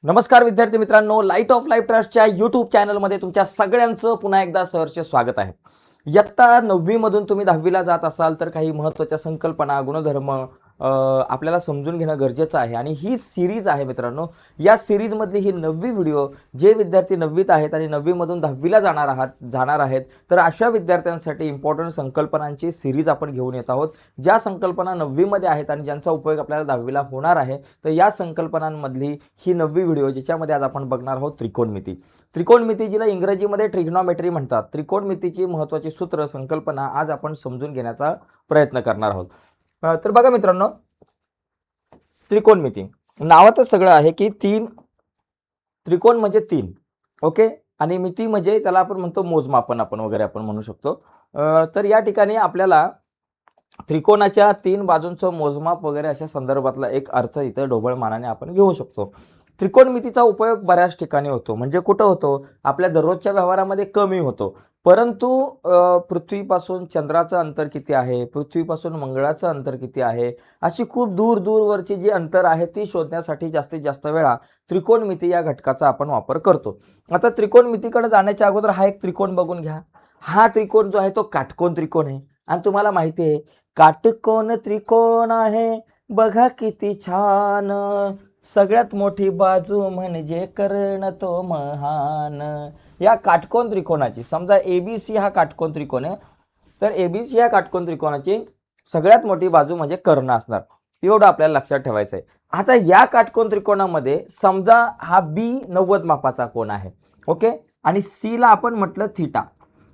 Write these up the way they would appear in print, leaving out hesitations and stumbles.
नमस्कार विद्यार्थी मित्रांनो, लाईट ऑफ लाईफ ट्रस्टच्या यूट्यूब चॅनलमध्ये तुमच्या सगळ्यांचं पुन्हा एकदा सहर्ष स्वागत आहे. इयत्ता 9वी मधून तुम्ही 10वीला जात असाल तर काही महत्त्वाच्या संकल्पना, गुणधर्म आपल्याला समजून घेणं गरजेचं आहे आणि ही सिरीज आहे मित्रांनो. या सिरीजमधली ही 9वी व्हिडिओ जे विद्यार्थी 9वीत आहेत आणि 9वी मधून 10वीला जाणार आहेत तर अशा विद्यार्थ्यांसाठी इम्पॉर्टंट संकल्पनांची सिरीज आपण घेऊन येत आहोत. ज्या संकल्पना 9वी मध्ये आहेत आणि ज्यांचा उपयोग आपल्याला 10वीला होणार आहे, तर या संकल्पनांमधली ही 9वी व्हिडिओ ज्याच्यामध्ये आज आपण बघणार आहोत त्रिकोणमिती. त्रिकोणमिती जिला इंग्रजीमध्ये ट्रिग्नोमेट्री म्हणतात. त्रिकोणमितीची महत्त्वाची सूत्र, संकल्पना आज आपण समजून घेण्याचा प्रयत्न करणार आहोत. तर बघा मित्रांनो, त्रिकोणमिती नावातच सगळं आहे की त्रिकोण म्हणजे 3, ओके, आणि मिती म्हणजे त्याला आपण म्हणतो मोजमापन आपण वगैरे आपण म्हणू शकतो. तर या ठिकाणी आपल्याला त्रिकोणाच्या 3 बाजूंचं मोजमाप वगैरे अशा संदर्भातला एक अर्थ इथं ढोबळमानाने आपण घेऊ शकतो. त्रिकोणमितीचा उपयोग बऱ्याच ठिकाणी होतो. म्हणजे कुठं होतो? आपल्या दररोजच्या व्यवहारामध्ये कमी होतो, परंतु पृथ्वीपासून चंद्राचं अंतर किती आहे, पृथ्वीपासून मंगळाचं अंतर किती आहे, अशी खूप दूरवरची जी अंतर आहे ती शोधण्यासाठी जास्तीत जास्त वेळा त्रिकोणमिती या घटकाचा आपण वापर करतो. आता त्रिकोणमितीकडे जाण्याच्या अगोदर हा एक त्रिकोण बघून घ्या. हा त्रिकोण जो आहे तो काटकोन त्रिकोण आहे आणि तुम्हाला माहिती आहे काटकोन त्रिकोण आहे बघा किती छान, सगळ्यात मोठी बाजू म्हणजे कर्ण तो महान. या काटकोन त्रिकोणाची, समजा एबीसी हा काटकोन त्रिकोण आहे, तर एबीसी या काटकोन त्रिकोणाची सगळ्यात मोठी बाजू म्हणजे कर्ण असणार. एवढं आपल्याला लक्षात ठेवायचं आहे. आता या काटकोन त्रिकोणामध्ये समजा हा बी 90 मापाचा कोन आहे, ओके, आणि सी ला आपण म्हटलं थीटा.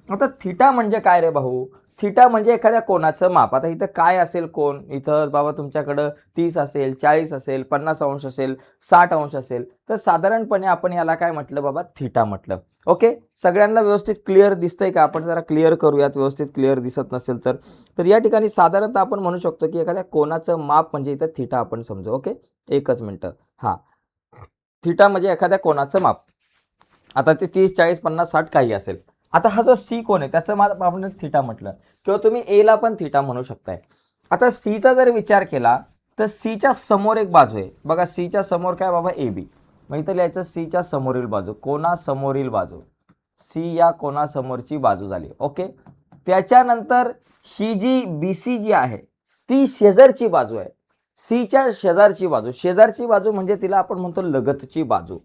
आता थीटा म्हणजे काय रे भाऊ? थीटा म्हणजे एखाद्या कोणाचं माप. आता इथं काय असेल कोण? इथं बाबा तुमच्याकडं 30 असेल, 40 असेल, 50 अंश असेल, 60 अंश असेल, तर साधारणपणे आपण याला काय म्हटलं बाबा? थीटा म्हटलं. ओके, सगळ्यांना व्यवस्थित क्लिअर दिसतंय का? आपण जरा क्लिअर करूयात, व्यवस्थित क्लिअर दिसत नसेल तर या ठिकाणी साधारणतः आपण म्हणू शकतो की एखाद्या कोणाचं माप म्हणजे इथं थीटा आपण समजू. ओके, एकच मिनटं. हां, थीटा म्हणजे एखाद्या कोणाचं माप. आता ते 30, 40, 50, 60 काही असेल. आता हा जो सी कोण आहे त्याचं माप आपण थीटा म्हटलं, किंवा तुम्ही ए ला पण थीटा म्हणू शकताय. आता सीचा जर विचार केला तर सीच्या समोर एक बाजू आहे बघा. सीच्या समोर काय बाबा? A B. मग इथं लिहायचं सीच्या समोरील बाजू, कोणासमोरील बाजू. सी या कोणासमोरची बाजू झाली. ओके, त्याच्यानंतर ही जी बी सी जी आहे ती शेजारची बाजू आहे. सीच्या शेजारची बाजू. शेजारची बाजू म्हणजे तिला आपण म्हणतो लगतची बाजू.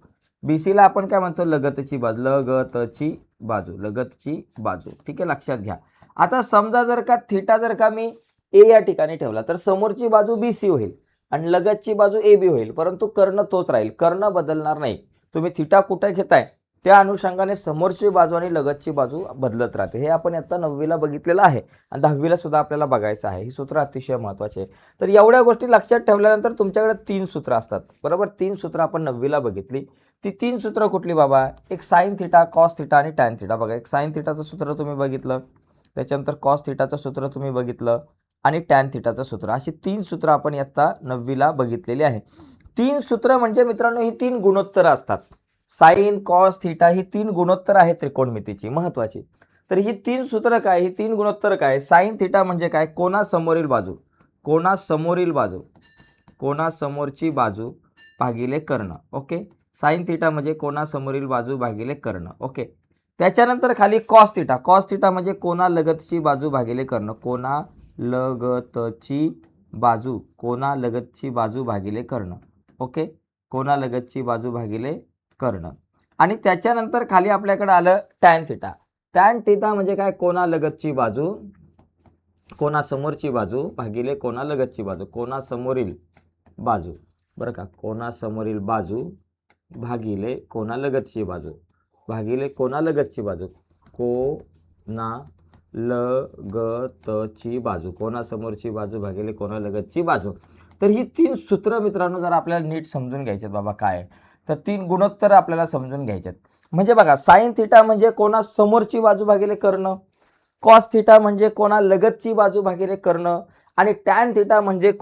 बीसीला आपण काय म्हणतो? लगतची बाजू. लगतची बाजू, लगतची बाजू. ठीक आहे, लक्षात घ्या. आता समजा जर का थीटा जर का मी ए या ठिकाणी ठेवला तर समोरची बाजू बी सी होईल आणि लगतची बाजू ए बी होईल, परंतु कर्ण तोच राहील, कर्ण बदलणार नाही. तुम्ही थीटा कुठे घेताय त्या अनुषंगाने समोरची बाजू आणि लगतची बाजू बदलत राहते. हे आपण आता 9वीला बघितलेलं आहे आणि 10वीला सुद्धा आपल्याला बघायचं आहे. ही सूत्र अतिशय महत्त्वाची आहे. तर एवढ्या गोष्टी लक्षात ठेवल्यानंतर तुमच्याकडे 3 सूत्र असतात, बरोबर. 3 सूत्र आपण 9वीला बघितली. ती 3 सूत्र कुठली बाबा? एक साइन थिटा, कॉस थिटा आणि टॅन थिटा. बघा, एक साइन थिटाचं सूत्र तुम्ही बघितलं, त्याच्यानंतर कॉस थिटाचं सूत्र तुम्ही बघितलं आणि टॅन थिटाचं सूत्र. अशी 3 सूत्र आपण आता 9वीला बघितलेली आहे. 3 सूत्र म्हणजे मित्रांनो ही 3 गुणोत्तर असतात. साइन, कॉस, थिटा ही 3 गुणोत्तर आहेत त्रिकोणमितीची, महत्त्वाची. तर ही 3 सूत्र काय? ही 3 गुणोत्तर काय? साइन थिटा म्हणजे काय? कोणासमोरील बाजू, कोणासमोरील बाजू, कोणासमोरची बाजू भागिले कर्ण. ओके, साइन थिटा म्हणजे कोणासमोरील बाजू भागिले कर्ण. ओके, त्याच्यानंतर खाली कॉस थिटा. कॉस थिटा म्हणजे कोणालगतची बाजू भागिले कर्ण. कोणालगतची बाजू, कोणालगतची बाजू भागिले कर्ण. ओके, कोणालगतची बाजू भागिले कर्ण. आणि त्याच्यानंतर खाली आपल्याकडे आलं टॅन थिटा. टॅन थिटा म्हणजे काय? कोणालगतची बाजू, कोणासमोरची बाजू भागिले कोणालगतची बाजू. कोणासमोरील बाजू, बरं का, कोणासमोरील बाजू भागिले कोणालगतची बाजू भागिले कोणालगतची बाजू. कोणालगतची बाजू, कोणासमोरची बाजू भागिले कोणालगतची बाजू. तर ही 3 सूत्र मित्रांनो जर आपल्याला नीट समजून घ्यायच्यात बाबा काय, तर 3 गुणोत्तर आपल्याला समजून घ्यायच्यात. म्हणजे बघा, साइन थिटा म्हणजे कोणासमोरची बाजू भागिले कर्ण, कॉस थिटा म्हणजे कोणालगतची बाजू भागिले कर्ण, आणि टॅन थिटा म्हणजे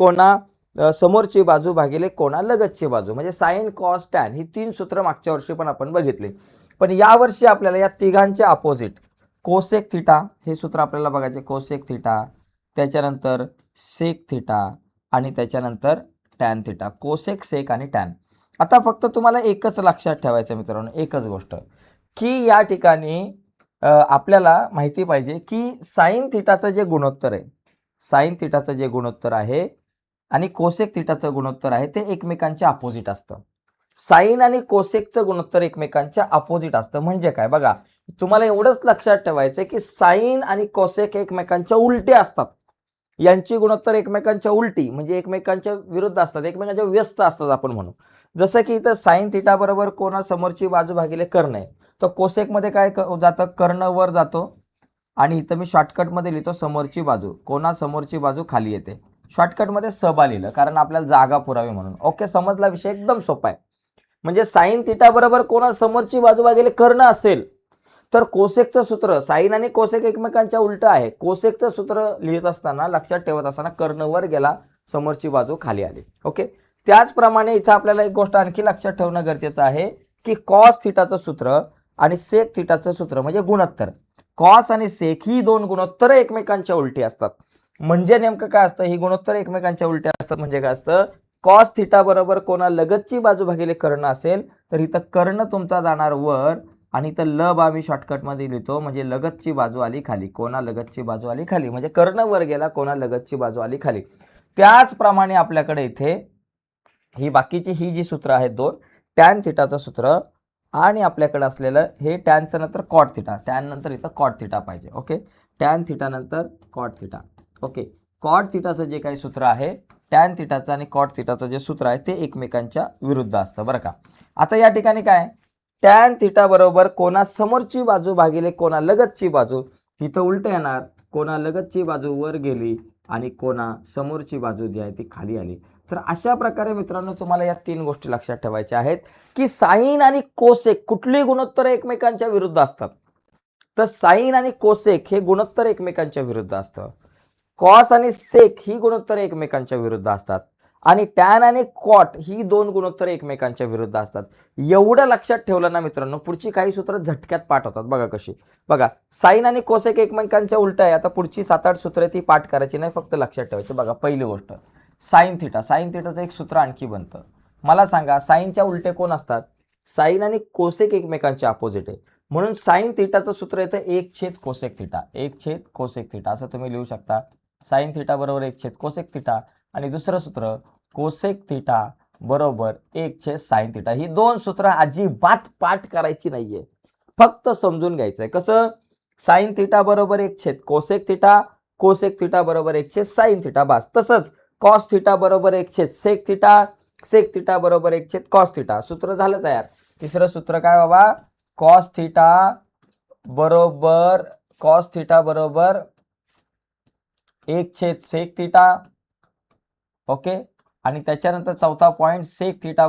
समोरची बाजू भागिले कोणालगतची बाजू. म्हणजे साइन, कॉस, टॅन ही 3 सूत्र मागच्या वर्षी पण आपण बघितली. पण यावर्षी आपल्याला या तिघांचे अपोजिट कोसेक थिटा हे सूत्र आपल्याला बघायचे. कोसेक थिटा, त्याच्यानंतर सेक थिटा आणि त्याच्यानंतर टॅन थिटा. कोसेक, सेक आणि टॅन आता फक्त तुम्हाला एकच लक्षात ठेवायचं मित्रांनो, एकच गोष्ट की या ठिकाणी आपल्याला माहिती पाहिजे की साइन थिटाचं जे गुणोत्तर आहे, साइन थिटाचं जे गुणोत्तर आहे आणि कोसेक थिटाचं गुणोत्तर आहे ते एकमेकांच्या अपोजिट असतं. साइन आणि कोसेकचं गुणोत्तर एकमेकांच्या अपोजिट असतं. म्हणजे काय बघा, तुम्हाला एवढंच लक्षात ठेवायचं की साइन आणि कोसेक एकमेकांच्या उलटे असतात. यांची गुणोत्तर एकमेकांच्या उलटी म्हणजे एकमेकांच्या विरुद्ध असतात, एकमेकांच्या व्यस्त असतात आपण म्हणू. जसं की इथं साइन थिटा बरोबर कोणासमोरची बाजू भागिले कर्ण आहे, तर कोसेकमध्ये काय जातं, कर्ण वर जातो आणि इथं मी शॉर्टकटमध्ये लिहितो समोरची बाजू, कोणासमोरची बाजू खाली येते. शॉर्टकटमध्ये सबा लिहिलं कारण आपल्याला जागा पुरावी म्हणून. ओके, समजला विषय, एकदम सोपा आहे. म्हणजे साइन थिटा बरोबर कोणासमोरची बाजू भागिले कर्ण असेल तर कोसेकचं सूत्र, साइन आणि कोसेक एकमेकांच्या उलट आहे. कोसेकचं सूत्र लिहित असताना लक्षात ठेवत असताना कर्ण वर गेला, समोरची बाजू खाली आली. ओके, त्याचप्रमाणे इथं आपल्याला एक गोष्ट आणखी लक्षात ठेवणं गरजेचं आहे की कॉस थिटाचं सूत्र आणि सेक थिटाचं सूत्र म्हणजे गुणोत्तर, कॉस आणि सेक ही दोन गुणोत्तर एकमेकांच्या उलटी असतात. म्हणजे नेमकं काय असतं, ही गुणोत्तर एकमेकांच्या उलटी असतात म्हणजे काय असतं, कॉस थिटा बरोबर कोणा लगतची बाजू भागिले कर्ण असेल तर इथं कर्ण तुमचा जाणार वर आणि इथं लब आम्ही शॉर्टकटमध्ये लिहितो म्हणजे लगतची बाजू आली खाली, कोणा लगतची बाजू आली खाली, म्हणजे कर्ण वर गेला, कोणा लगतची बाजू आली खाली. त्याचप्रमाणे आपल्याकडे इथे ही बाकीची ही जी सूत्र आहेत दोन, टॅन थिटाचं सूत्र आणि आपल्याकडे असलेलं हे टॅनचं नंतर कॉट थिटा, टॅन नंतर इथं कॉट थिटा पाहिजे. ओके, टॅन थिटा नंतर कॉट थिटा. ओके, कॉट थिटाचं जे काही सूत्र आहे, टॅन थिटाचं आणि कॉट थिटाचं जे सूत्र आहे ते एकमेकांच्या विरुद्ध असतं बरं का. आता या ठिकाणी काय, टॅन थिटा बरोबर कोणा समोरची बाजू भागिले कोणा लगतची बाजू, तिथं उलट येणार, कोणा लगतची बाजू वर गेली आणि कोणा समोरची बाजू जी आहे ती खाली आली. तर अशा प्रकारे मित्रांनो तुम्हाला या तीन गोष्टी लक्षात ठेवायच्या आहेत की साइन आणि कोसेक कुठली गुणोत्तर एकमेकांच्या विरुद्ध असतात, तर साइन आणि कोसेक हे गुणोत्तर एकमेकांच्या विरुद्ध असतं. कॉस आणि सेक ही गुणोत्तर एकमेकांच्या विरुद्ध असतात आणि टॅन आणि कॉट ही दोन गुणोत्तर एकमेकांच्या विरुद्ध असतात. एवढं लक्षात ठेवलं ना मित्रांनो, पुढची काही सूत्र झटक्यात पाठ होतात. बघा कशी, बघा साइन आणि कोसेक एकमेकांच्या उलट आहे. आता पुढची 7-8 सूत्र ती पाठ करायची नाही, फक्त लक्षात ठेवायची. बघा पहिली गोष्ट, साइन थिटा, साइन थिटाचं एक सूत्र आणखी बनतं. मला सांगा साइनच्या उलटे कोण असतात, साइन आणि कोसेक एकमेकांच्या अपोजिट आहे म्हणून साइन थिटाचं सूत्र येतं 1/, कोसेक थिटा, 1/, कोसेक थिटा असं तुम्ही लिहू शकता. साइन थिटा बरोबर 1/, कोसेक थिटा आणि दुसरं सूत्र कोसेक थिटा बरोबर 1/, साइन थिटा. ही दोन सूत्र अजिबात पाठ करायची नाहीये, फक्त समजून घ्यायचंय. कसं, साइन थिटा बरोबर 1/, कोसेक थिटा, कोसेक थिटा बरोबर 1/, साइन थिटा, बस. तसंच कॉस थिटा बरोबर 1/, सेक थिटा, सेक थिटा बरोबर 1/, कॉस थिटा. सूत्र झालं तयार. तिसरं सूत्र काय बाबा, कॉस थिटा बरोबर 1/, सेक थिटा. ओके, आणि त्याच्यानंतर चौथा पॉइंट, सेक थिटा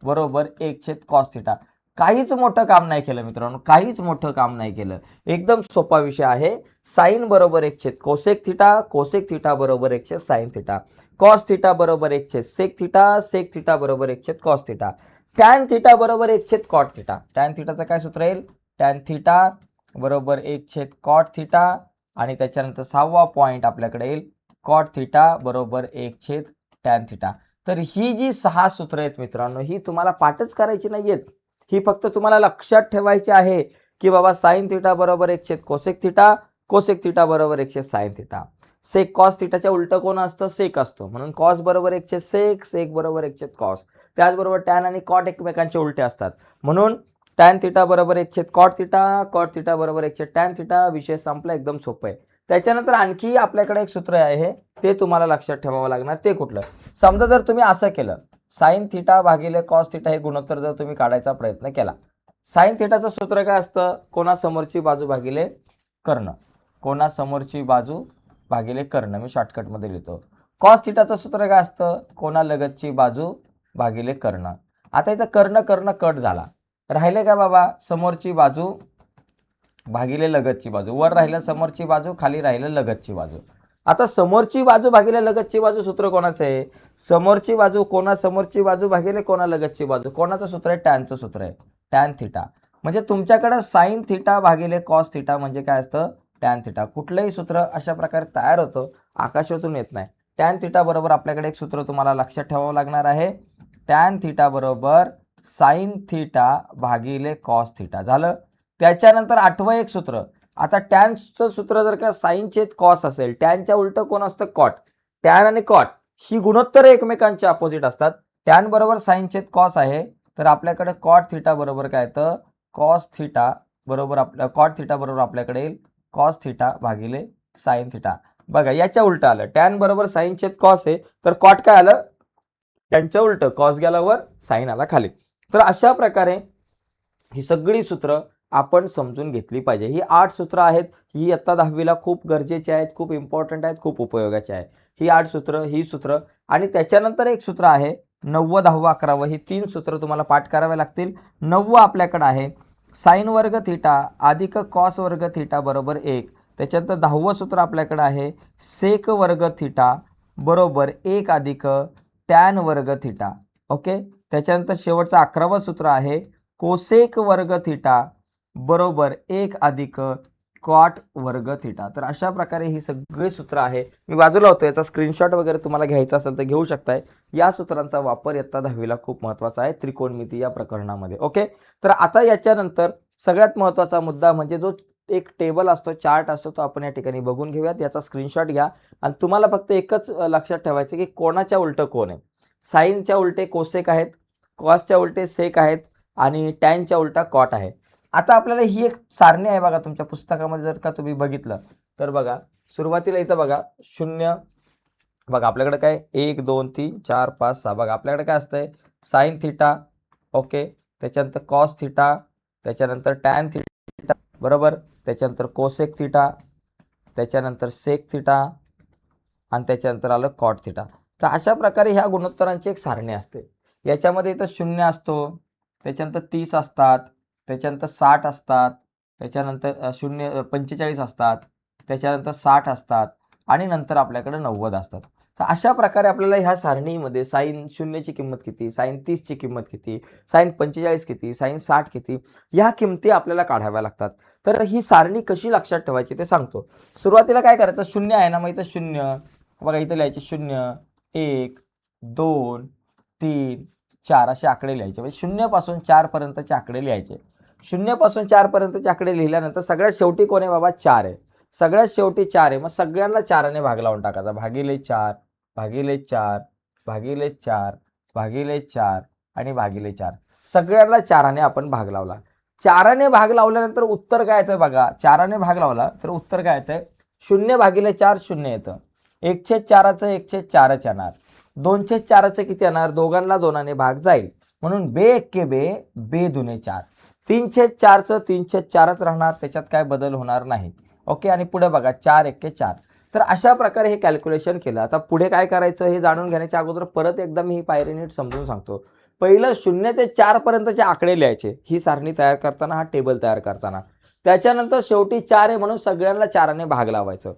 बरोबर 1/, कॉस थिटा. काहीच मोठं काम नाही केलं मित्रांनो, काहीच मोठं काम नाही केलं, एकदम सोपा विषय आहे. साइन बरोबर 1/, कोसेक थिटा, कोसेक थिटा बरोबर 1/, साइन थिटा. कॉस थिटा बरोबर 1/, सेक थिटा, सेक थिटा बरोबर 1/, कॉस थिटा. टॅन थिटा बरोबर 1/, कॉट थिटा. टॅन थिटाचं काय सूत्र येईल, टॅन थिटा बरोबर 1/, कॉट थिटा आणि त्याच्यानंतर 6वा पॉइंट आपल्याकडे येईल, कॉट थिटा बरोबर 1/, टॅन थिटा. तर ही जी 6 सूत्र आहेत मित्रांनो, ही तुम्हाला पाठच करायची नाहीयेत, ही फक्त तुम्हाला लक्षात ठेवायची आहे की बाबा साइन थिटा बरोबर 1/, कोसेक थिटा, कोसेक थिटा बरोबर 1/, साइन थिटा. सेक कॉस थिटाच्या उलट कोण असतं, सेक असतो म्हणून कॉस बरोबर 1/, सेक, सेक बरोबर 1/, कॉस. त्याचबरोबर टॅन आणि कॉट एकमेकांचे उलटे असतात म्हणून टॅन थिटा बरोबर 1/, कॉट थिटा, कॉट थिटा बरोबर 1/, टॅन थिटा. विषय संपला, एकदम सोपं आहे. त्याच्यानंतर आणखी आपल्याकडे एक सूत्र आहे, ते तुम्हाला लक्षात ठेवावं लागणार. ते कुठलं, समजा जर तुम्ही असं केलं, साइन थिटा भागिले कॉस थिटा हे गुणोत्तर जर तुम्ही काढायचा प्रयत्न केला, साइन थिटाचं सूत्र काय असतं, कोणासमोरची बाजू भागिले कर्ण, कोणासमोरची बाजू भागिले कर्ण, मी शॉर्टकटमध्ये लिहितो. कॉस थिटाचं सूत्र काय असतं, कोणा लगतची बाजू भागिले कर्ण. आता इथं कर्ण कर्ण कट झाला, राहिले काय बाबा, समोरची बाजू भागिले लगतची बाजू, वर राहिलं समोरची बाजू, खाली राहिलं लगतची बाजू. आता समोरची बाजू भागिले लगतची बाजू सूत्र कोणाचं आहे, समोरची बाजू कोणा समोरची बाजू भागिले कोणा लगतची बाजू, कोणाचं सूत्र आहे, टॅनचं सूत्र आहे, टॅन थिटा. म्हणजे तुमच्याकडे साइन थिटा भागिले कॉस थिटा म्हणजे काय असतं, टॅन थिटा. कुठलंही सूत्र अशा प्रकारे तयार होतं, आकाशातून येत नाही. टॅन थिटा बरोबर आपल्याकडे एक सूत्र तुम्हाला लक्षात ठेवावं लागणार आहे, टॅन थिटा बरोबर साइन थिटा भागिले कॉस थिटा झालं. त्याच्यानंतर आठवं एक सूत्र. आता टॅनचं सूत्र जर का साइन छेद कॉस असेल, टॅनच्या उलट कोण असतं कॉट. टॅन आणि कॉट ही गुणोत्तर एकमेकांच्या अपोजिट असतात. टॅन बरोबर साइन छेद कॉस आहे, तर आपल्याकडे कॉट थिटा बरोबर काय येतं कॉस थिटा बरोबर कॉट थिटा बरोबर आपल्याकडे येईल कॉस थिटा भागिले साइन थिटा. बघा याच्या उलट आलं. टॅन बरोबर साइन छेद कॉस आहे, तर कॉट काय आलं त्यांच्या उलट कॉस गेला वर साइन आला खाली. तर अशा प्रकारे ही सगळी सूत्र आपण समजून घेतली पाहिजे. ही 8 सूत्र आहेत. ही इयत्ता 10वीला खूप गरजेची आहेत, खूप इम्पॉर्टंट आहेत, खूप उपयोगाची आहे. ही 8 सूत्र, ही सूत्र आणि त्याच्यानंतर एक सूत्र आहे 9, 10, 11. ही 3 सूत्र तुम्हाला पाठ करावे लागतील. 9 आपल्याकडे आहे साइन वर्ग थिटा अधिक कॉस वर्ग थिटा बरोबर 1. त्याच्यानंतर 10वं सूत्र आपल्याकडे आहे सेक वर्ग थिटा बरोबर 1 अधिक टॅन वर्ग थिटा. ओके. त्याच्यानंतर शेवटचं 11वं सूत्र आहे कोसेक वर्ग थिटा बरोबर 1 अधिक कॉट वर्ग थिटा. तर अशा प्रकारे ही सगळी सूत्र आहे. मी बाजूला होतो, याचा स्क्रीनशॉट वगैरे तुम्हाला घ्यायचा असेल तर घेऊ शकताय. या सूत्रांचा वापर इयत्ता 10वीला खूप महत्त्वाचा आहे त्रिकोणमिती या प्रकरणामध्ये. ओके. तर आता याच्यानंतर सगळ्यात महत्त्वाचा मुद्दा म्हणजे जो एक टेबल असतो, चार्ट असतो, तो आपण या ठिकाणी बघून घेऊयात. याचा स्क्रीनशॉट घ्या आणि तुम्हाला फक्त एकच लक्षात ठेवायचं की कोणाच्या उलट कोण आहे. साइनच्या उलटे कोसेक आहेत, कॉसच्या उलटे सेक आहेत आणि टॅनच्या उलटा कॉट आहे. आता आपल्याला ही एक सारणी आहे बघा, तुमच्या पुस्तकामध्ये जर का तुम्ही बघितलं तर बघा सुरुवातीला इथं बघा 0 बघा आपल्याकडे काय 1 2 3 4 5 6 बघा आपल्याकडे काय असतंय साइन थिटा. ओके. त्याच्यानंतर कॉस थिटा, त्याच्यानंतर टॅन थिटा बरोबर, त्याच्यानंतर कोसेक थिटा, त्याच्यानंतर सेक थिटा आणि त्याच्यानंतर आलं कॉट थिटा. तर अशा प्रकारे ह्या गुणोत्तरांची एक सारणी असते. याच्यामध्ये इथं 0 असतो, त्याच्यानंतर 30 असतात, त्याच्यानंतर 60 असतात, त्याच्यानंतर 45 असतात, त्याच्यानंतर 60 असतात आणि नंतर आपल्याकडे 90 असतात. तर अशा प्रकारे आपल्याला ह्या सारणीमध्ये साइन 0ची किंमत किती, साइन 30ची किंमत किती, साइन 45 किती, साइन 60 किती, ह्या किमती आपल्याला काढाव्या लागतात. तर ही सारणी कशी लक्षात ठेवायची ते सांगतो. सुरुवातीला काय करायचं 0 आहे ना, मग इथं 0 बघा इथं लिहायचे 0 1 2 3 4 असे आकडे लिहायचे. म्हणजे 0 पासून 4 पर्यंतचे आकडे लिहायचे. 0 पासून 4 पर्यंतचे आकडे लिहिल्यानंतर सगळ्यात शेवटी कोण आहे बाबा 4 आहे. सगळ्यात शेवटी 4 आहे. मग सगळ्यांना 4ने भाग लावून टाकायचा. भागिले 4 भागिले 4 भागिले 4 भागिले 4 आणि भागिले 4. सगळ्यांना 4ने आपण भाग लावला. 4ने भाग लावल्यानंतर उत्तर काय येतं बघा. 4ने भाग लावला तर उत्तर काय येतं 0 भागिले 4 0 येतं. 1/4चं 1/4च येणार. 2/4चं किती येणार, दोघांना 2ने भाग जाईल म्हणून बे 1 बे, बे 2 4. 3/4चं 3/4च राहणार, त्याच्यात काय बदल होणार नाही. ओके. आणि पुढे बघा 4 1 4. तर अशा प्रकारे हे कॅल्क्युलेशन केलं. आता पुढे काय करायचं हे जाणून घेण्याच्या अगोदर परत एकदा मी ही पायरी नीट समजून सांगतो. पहिलं 0 ते 4 पर्यंतचे आकडे लिहायचे ही सारणी तयार करताना, हा टेबल तयार करताना. त्याच्यानंतर शेवटी 4 आहे म्हणून सगळ्यांना 4ने भाग लावायचं.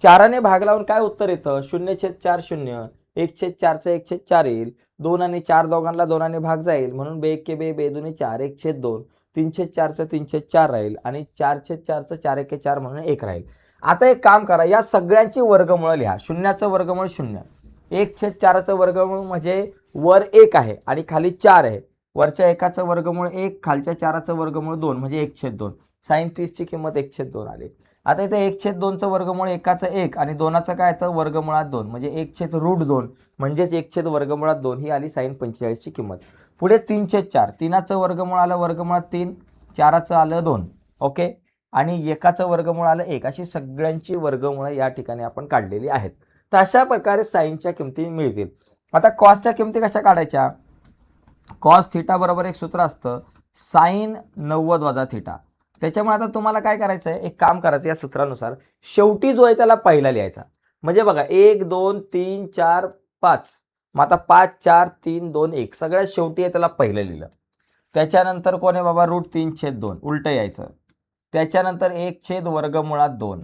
4ने भाग लावून काय उत्तर येतं 0/4 0, 1/4चं 1/4 येईल, 2 आणि 4 दोघांना 2ने भाग जाईल म्हणून बे 1 बे, बे 2 4, 1/2, 3/4चं 3/4 राहील आणि 4/4चं 4 1 4 म्हणून 1 राहील. आता एक काम करा, या सगळ्यांची वर्गमूळ लिहा. 0चं वर्गमूळ 0, 1/4चं वर्गमूळ म्हणजे वर 1 आहे आणि खाली 4 आहे. वरच्या 1चं वर्गमूळ 1, खालच्या 4चं वर्गमूळ 2 म्हणजे 1/2. साइन 30ची किंमत 1/2 आली. आता इथे 1/2चं वर्गमूळ 1चं 1 आणि 2चं काय येतं वर्गमुळात 2 म्हणजे 1/√2 म्हणजेच 1/वर्गमुळात 2 ही आली साइन 45ची किंमत. पुढे 3/4, 3चं वर्गमूळ आलं वर्गमुळात 3, 4चं आलं 2. ओके. आणि 1चं वर्गमूळ आलं 1. अशी सगळ्यांची वर्गमुळं या ठिकाणी आपण काढलेली आहेत. तर अशा प्रकारे साइनच्या किमती मिळतील. आता कॉसच्या किमती कशा काढायच्या. कॉस थिटा बरोबर एक सूत्र असतं साइन 90 वजा थिटा. त्याच्यामुळे आता तुम्हाला काय करायचं आहे, एक काम करायचं या सूत्रानुसार शेवटी जो आहे त्याला पहिला लिहायचा. म्हणजे बघा 1 2 3 4 5, मग आता 5 4 3 2 1 सगळ्यात शेवटी आहे त्याला पहिलं लिहिलं. त्याच्यानंतर कोण आहे बाबा √3/2 उलटं यायचं. त्याच्यानंतर 1/वर्गमुळात 2,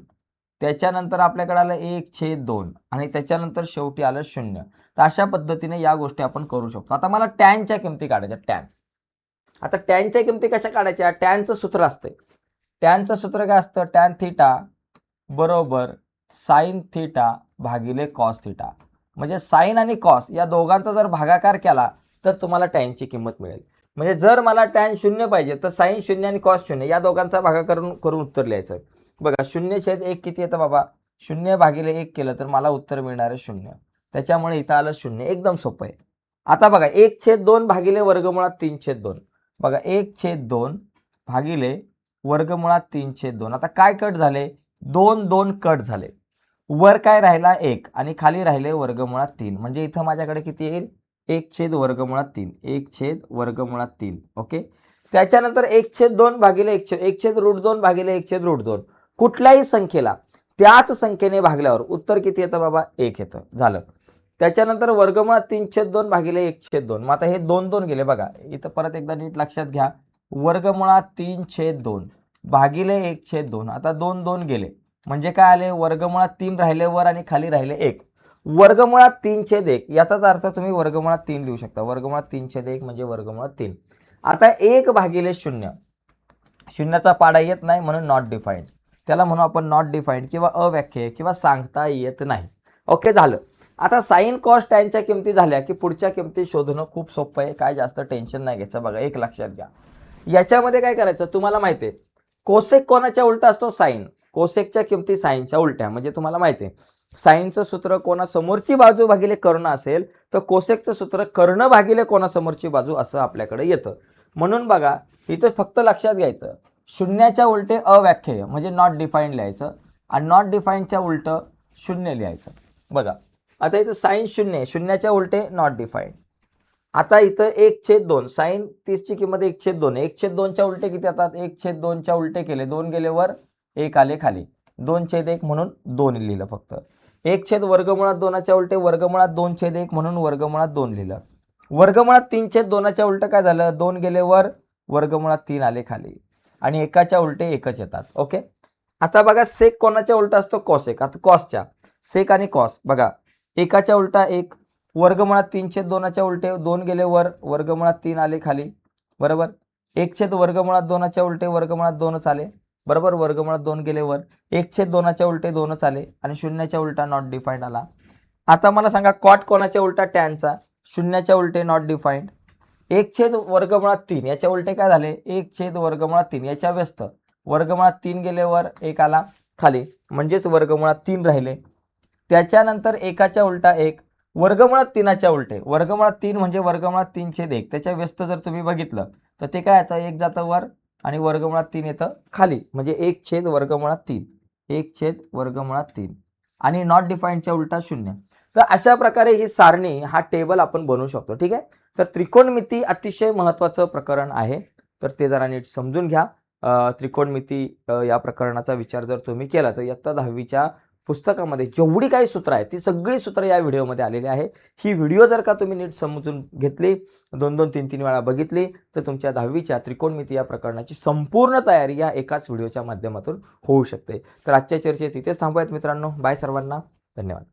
त्याच्यानंतर आपल्याकडे आलं 1/2 आणि त्याच्यानंतर शेवटी आलं 0. तर अशा पद्धतीने या गोष्टी आपण करू शकतो. आता मला टॅनच्या किमती काढायच्या. टॅन, आता टॅनच्या किमती कशा काढायच्या. टॅनचं सूत्र असते. टॅनचं सूत्र काय असतं टॅन थिटा बरोबर साइन थिटा भागिले कॉस थिटा. म्हणजे साइन आणि कॉस या दोघांचा जर भागाकार केला तर तुम्हाला टॅनची किंमत मिळेल. म्हणजे जर मला टॅन 0 पाहिजे तर साइन 0 आणि कॉस 0 या दोघांचा भागाकार करून उत्तर लिहायचं. बघा 0/1 किती येतं बाबा, 0/1 केलं तर मला उत्तर मिळणार आहे 0. त्याच्यामुळे इथं आलं 0. एकदम सोपं आहे. आता बघा 1/2 भागिले वर्गमुळात 3/2. बघा 1/2 भागिले वर्गमुळात 3/2. आता काय कट झाले, 2 कट झाले. वर काय राहिला 1 आणि खाली राहिले वर्गमुळात 3. म्हणजे इथं माझ्याकडे किती येईल, 1/वर्गमुळात 3. 1/वर्गमुळात 3. ओके. त्याच्यानंतर 1/2 भागिले 1/√2 भागिले 1/√2. कुठल्याही संख्येला त्याच संख्येने भागल्यावर उत्तर किती येतं बाबा, 1 येतं. झालं. त्याच्यानंतर वर्गमुळात 3/2 भागिले 1/2. मग आता हे 2 गेले बघा. इथं परत एकदा नीट लक्षात घ्या. वर्गमुळात 3/2 भागिले 1/2. आता 2 गेले. म्हणजे काय आले, वर्गमुळात 3 राहिले वर आणि खाली राहिले 1. वर्गमुळात 3/1 याचाच अर्थ तुम्ही वर्गमुळात 3 लिहू शकता. वर्गमुळात 3/1 म्हणजे वर्गमुळात 3. आता 1/0. शून्याचा पाडा येत नाही म्हणून नॉट डिफाईन्ड. त्याला म्हणू आपण नॉट डिफाईन्ड किंवा अव्याख्येय किंवा सांगता येत नाही. ओके, झालं. आता साइन कॉस टॅनच्या किमती झाल्या की पुढच्या किमती शोधणं खूप सोपं आहे. काय जास्त टेन्शन नाही घ्यायचं. बघा एक लक्षात घ्या, याच्यामध्ये काय करायचं तुम्हाला माहिती आहे, कोसेक कोणाच्या उलटा असतो, साइन. कोसेकच्या किमती साइनच्या उलट्या. म्हणजे तुम्हाला माहिती आहे साइनचं सूत्र कोणासमोरची बाजू भागिले कर्ण असेल तर कोसेकचं सूत्र कर्ण भागिले कोणासमोरची बाजू असं आपल्याकडे येतं. म्हणून बघा इथं फक्त लक्षात घ्यायचं, शून्याच्या उलटे अव्याख्येय म्हणजे नॉट डिफाईन्ड लिहायचं आणि नॉट डिफाईन्डच्या उलट 0 लिहायचं. बघा आता इथं साइन 0, शून्याच्या उलटे नॉट डिफाईन्ड. आता इथं 1/2 साइन 30ची किंमत 1/2. 1/2च्या उलटे किती येतात, 1/2च्या उलटे केले 2 गेले वर 1 आले खाली. 2/1 म्हणून 2 लिहिलं फक्त. 1/वर्गमुळात 2च्या उलटे वर्गमुळात 2/1 म्हणून वर्गमुळात 2 लिहिलं. वर्गमुळात 3/2च्या उलट काय झालं, 2 गेले वर वर्गमुळात 3 आले खाली आणि एकाच्या उलटे एकच येतात. ओके. आता बघा सेक कोणाच्या उलटा असतो, कॉसेक. आता कॉसच्या सेक आणि कॉस बघा एकाच्या उलटा 1, वर्गमुळात 3/2च्या उलटे 2 गेले वर वर्गमुळात 3 आले खाली. बरोबर. 1/वर्गमुळात 2च्या उलटे वर्गमुळात 2च आले. बरोबर. वर्गमुळात 2 गेले वर 1/2च्या उलटे 2च आले आणि शून्याच्या उलटा नॉट डिफाईन्ड आला. आता मला सांगा कॉट कोणाच्या उलटा, टॅनचा. शून्याच्या उलटे नॉट डिफाईन्ड. 1/वर्गमुळात 3 याच्या उलटे काय झाले, 1/वर्गमुळात 3 याच्या व्यस्त. वर्गमुळात 3 गेले वर 1 आला खाली म्हणजेच वर्गमुळात 3 राहिले. त्याच्यानंतर एकाच्या उलटा 1, वर्गमुळात 3च्या उलटे. वर्गमुळात 3 म्हणजे वर्गमुळात 3/1 त्याच्या व्यस्त जर तुम्ही बघितलं तर ते काय येतं, 1 जातं वर आणि वर्गमुळात 3 येतं खाली म्हणजे 1/वर्गमुळात 3. 1/वर्गमुळात 3 आणि नॉट डिफाईन्डच्या उलटा 0. तर अशा प्रकारे ही सारणी, हा टेबल आपण बनवू शकतो. ठीक आहे. तर त्रिकोणमिती अतिशय महत्त्वाचं प्रकरण आहे. तर ते जरा नीट समजून घ्या. त्रिकोणमिती या प्रकरणाचा विचार जर तुम्ही केला तर इयत्ता 10वीच्या पुस्तकामध्ये जेवढी काही सूत्र आहेत ती सगळी सूत्र या व्हिडिओमध्ये आलेली आहे. ही व्हिडिओ जर का तुम्ही नीट समजून घेतली, 2-2, 3-3 वेळा बघितली तर तुमच्या 10वीच्या त्रिकोणमिती या प्रकरणाची संपूर्ण तयारी या एकाच व्हिडिओच्या माध्यमातून होऊ शकते. तर आजच्या चर्चेत इथेच थांबूयात मित्रांनो. बाय सर्वांना. धन्यवाद.